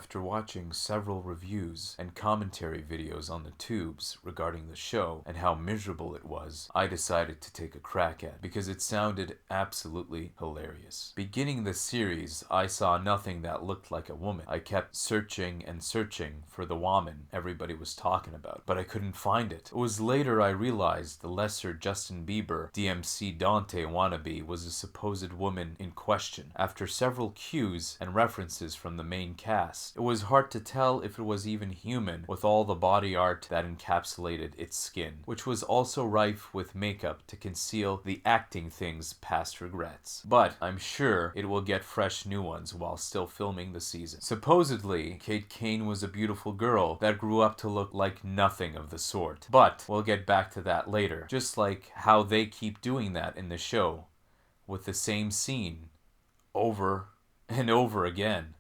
After watching several reviews and commentary videos on the tubes regarding the show and how miserable it was, I decided to take a crack at it because it sounded absolutely hilarious. Beginning the series, I saw nothing that looked like a woman. I kept searching and searching for the woman everybody was talking about, but I couldn't find it. It was later I realized the lesser Justin Bieber DMC Dante wannabe was a supposed woman in question. After several cues and references from the main cast, it was hard to tell if it was even human with all the body art that encapsulated its skin, which was also rife with makeup to conceal the acting thing's past regrets. But I'm sure it will get fresh new ones while still filming the season. Supposedly, Kate Kane was a beautiful girl that grew up to look like nothing of the sort. But we'll get back to that later. Just like how they keep doing that in the show with the same scene over and over again.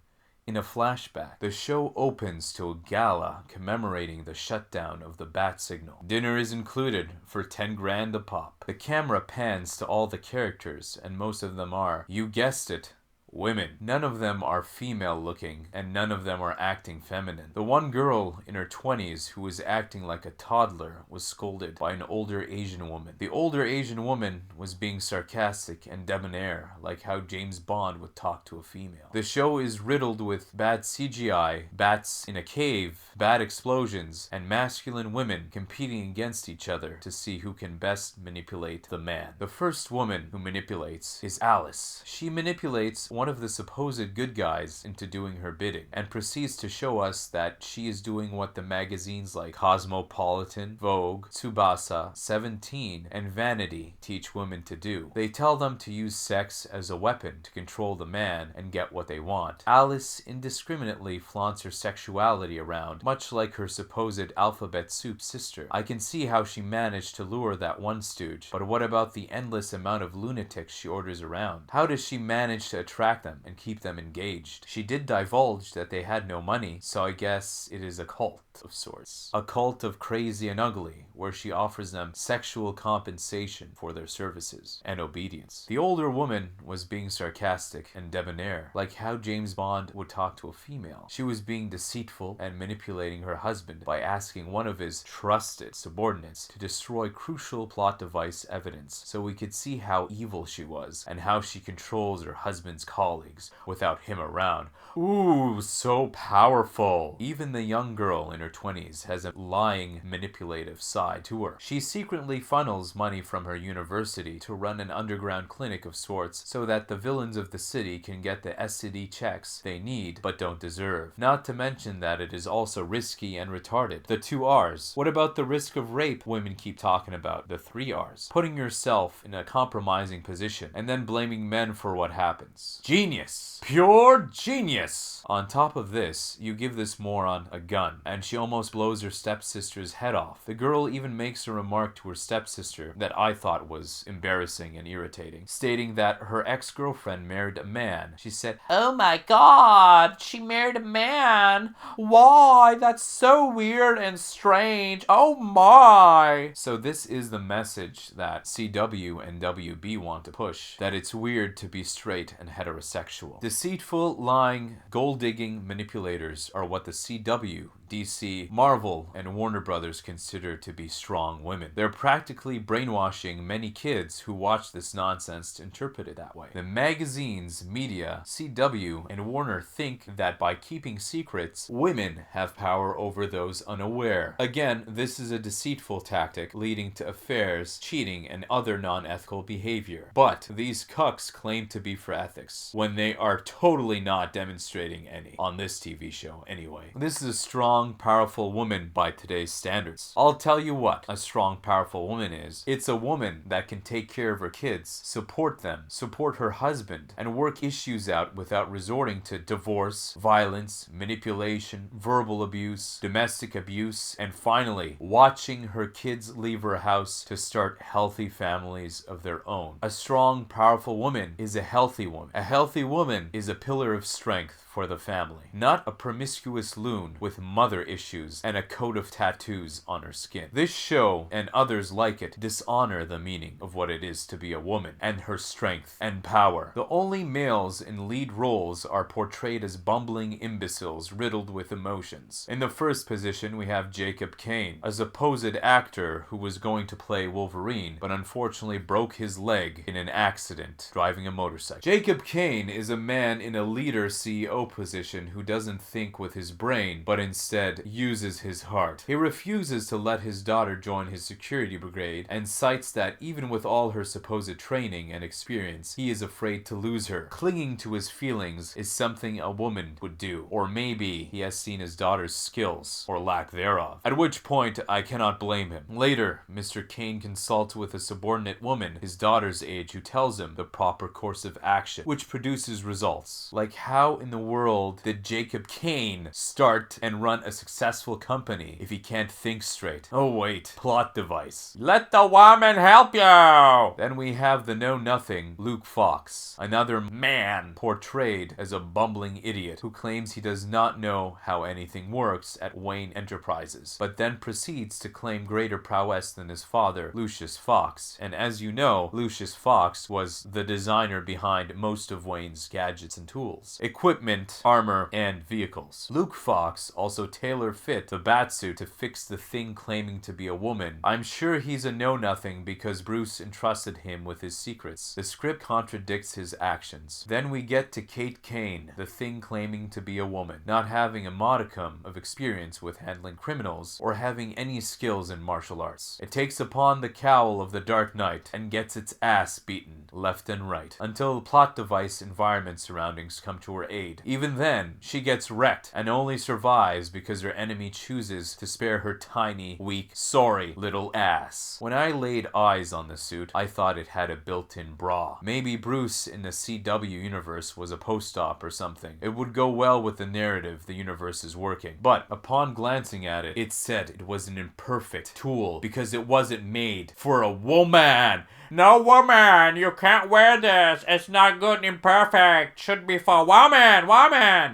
In a flashback, the show opens to a gala commemorating the shutdown of the bat signal. Dinner is included for 10 grand a pop. The camera pans to all the characters, and most of them are, you guessed it, women. None of them are female looking, and none of them are acting feminine. The one girl in her 20s who was acting like a toddler was scolded by an older Asian woman. The older Asian woman was being sarcastic and debonair, like how James Bond would talk to a female. The show is riddled with bad CGI, bats in a cave, bad explosions, and masculine women competing against each other to see who can best manipulate the man. The first woman who manipulates is Alice. She manipulates one of the supposed good guys into doing her bidding, and proceeds to show us that she is doing what the magazines like Cosmopolitan, Vogue, Tsubasa, 17, and Vanity teach women to do. They tell them to use sex as a weapon to control the man and get what they want. Alice indiscriminately flaunts her sexuality around, much like her supposed alphabet soup sister. I can see how she managed to lure that one stooge, but what about the endless amount of lunatics she orders around? How does she manage to attract them and keep them engaged? She did divulge that they had no money, so I guess it is a cult of sorts. A cult of crazy and ugly, where she offers them sexual compensation for their services and obedience. The older woman was being sarcastic and debonair, like how James Bond would talk to a female. She was being deceitful and manipulating her husband by asking one of his trusted subordinates to destroy crucial plot device evidence, so we could see how evil she was and how she controls her husband's colleagues without him around. Ooh, so powerful. Even the young girl in her 20s has a lying, manipulative side to her. She secretly funnels money from her university to run an underground clinic of sorts so that the villains of the city can get the STD checks they need but don't deserve. Not to mention that it is also risky and retarded. The 2 R's. What about the risk of rape women keep talking about? The 3 R's. Putting yourself in a compromising position and then blaming men for what happens. Genius. Pure genius. On top of this, you give this moron a gun, and she almost blows her stepsister's head off. The girl even makes a remark to her stepsister that I thought was embarrassing and irritating, stating that her ex-girlfriend married a man. She said, "Oh my god, she married a man. Why? That's so weird and strange. Oh my." So this is the message that CW and WB want to push, that it's weird to be straight and heterosexual. Deceitful, lying, gold-digging manipulators are what the CW, DC, Marvel, and Warner Brothers consider to be strong women. They're practically brainwashing many kids who watch this nonsense to interpret it that way. The magazines, media, CW, and Warner think that by keeping secrets, women have power over those unaware. Again, this is a deceitful tactic leading to affairs, cheating, and other non-ethical behavior. But these cucks claim to be for ethics, when they are totally not demonstrating any, on this TV show anyway. This is a strong, powerful woman by today's standards. I'll tell you what a strong, powerful woman is. It's a woman that can take care of her kids, support them, support her husband, and work issues out without resorting to divorce, violence, manipulation, verbal abuse, domestic abuse, and finally, watching her kids leave her house to start healthy families of their own. A strong, powerful woman is a healthy woman. A healthy woman is a pillar of strength for the family, not a promiscuous loon with mother other issues and a coat of tattoos on her skin. This show, and others like it, dishonor the meaning of what it is to be a woman, and her strength and power. The only males in lead roles are portrayed as bumbling imbeciles riddled with emotions. In the first position, we have Jacob Kane, a supposed actor who was going to play Wolverine, but unfortunately broke his leg in an accident driving a motorcycle. Jacob Kane is a man in a leader CEO position who doesn't think with his brain, but instead uses his heart. He refuses to let his daughter join his security brigade and cites that even with all her supposed training and experience, he is afraid to lose her. Clinging to his feelings is something a woman would do, or maybe he has seen his daughter's skills, or lack thereof. At which point, I cannot blame him. Later, Mr. Kane consults with a subordinate woman, his daughter's age, who tells him the proper course of action, which produces results. Like, how in the world did Jacob Kane start and run a successful company if he can't think straight? Oh wait, plot device. Let the woman help you! Then we have the know-nothing Luke Fox, another man portrayed as a bumbling idiot who claims he does not know how anything works at Wayne Enterprises, but then proceeds to claim greater prowess than his father, Lucius Fox. And as you know, Lucius Fox was the designer behind most of Wayne's gadgets and tools, equipment, armor, and vehicles. Luke Fox also tailor-fit the Batsuit to fix the thing claiming to be a woman. I'm sure he's a know-nothing because Bruce entrusted him with his secrets. The script contradicts his actions. Then we get to Kate Kane, the thing claiming to be a woman, not having a modicum of experience with handling criminals or having any skills in martial arts. It takes upon the cowl of the Dark Knight and gets its ass beaten left and right until the plot device environment surroundings come to her aid. Even then, she gets wrecked and only survives because her enemy chooses to spare her tiny, weak, sorry little ass. When I laid eyes on the suit, I thought it had a built-in bra. Maybe Bruce in the CW universe was a post-op or something. It would go well with the narrative the universe is working. But upon glancing at it, it said it was an imperfect tool because it wasn't made for a woman. No woman, you can't wear this. It's not good and imperfect. Should be for woman.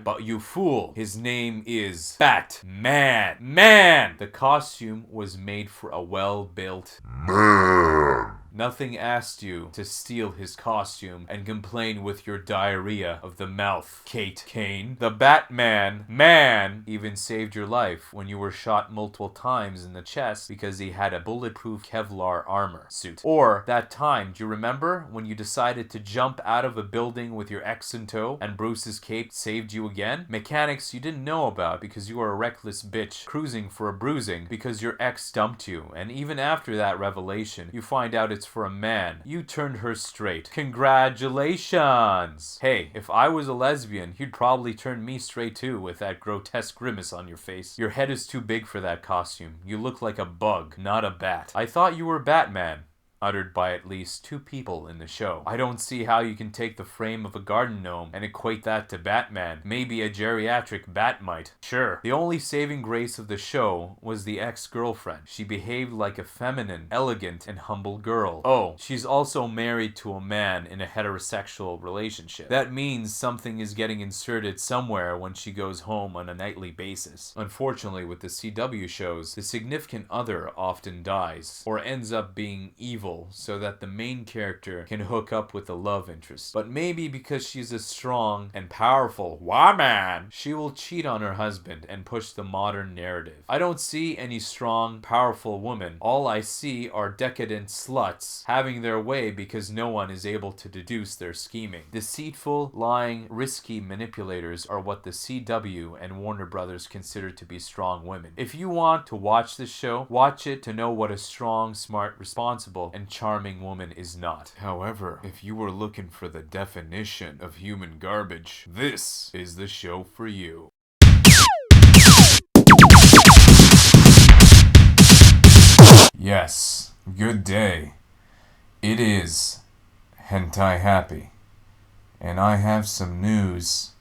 But you fool, his name is Batman. Man! The costume was made for a well-built man. Nothing asked you to steal his costume and complain with your diarrhea of the mouth, Kate Kane. The Batman man even saved your life when you were shot multiple times in the chest because he had a bulletproof Kevlar armor suit. Or that time, do you remember when you decided to jump out of a building with your ex in tow and Bruce's cape saved you again? Mechanics you didn't know about because you were a reckless bitch cruising for a bruising because your ex dumped you, and even after that revelation, you find out it's for a man. You turned her straight. Congratulations! Hey, if I was a lesbian, you'd probably turn me straight too with that grotesque grimace on your face. Your head is too big for that costume. You look like a bug, not a bat. I thought you were Batman. Uttered by at least 2 people in the show. I don't see how you can take the frame of a garden gnome and equate that to Batman. Maybe a geriatric bat might. Sure. The only saving grace of the show was the ex-girlfriend. She behaved like a feminine, elegant, and humble girl. Oh, she's also married to a man in a heterosexual relationship. That means something is getting inserted somewhere when she goes home on a nightly basis. Unfortunately, with the CW shows, the significant other often dies, or ends up being evil, so that the main character can hook up with the love interest. But maybe because she's a strong and powerful woman, she will cheat on her husband and push the modern narrative. I don't see any strong, powerful woman. All I see are decadent sluts having their way because no one is able to deduce their scheming. Deceitful, lying, risky manipulators are what the CW and Warner Brothers consider to be strong women. If you want to watch this show, watch it to know what a strong, smart, responsible, and charming woman is not. However, if you were looking for the definition of human garbage, this is the show for you. Yes, good day. It is Hentai Happy, and I have some news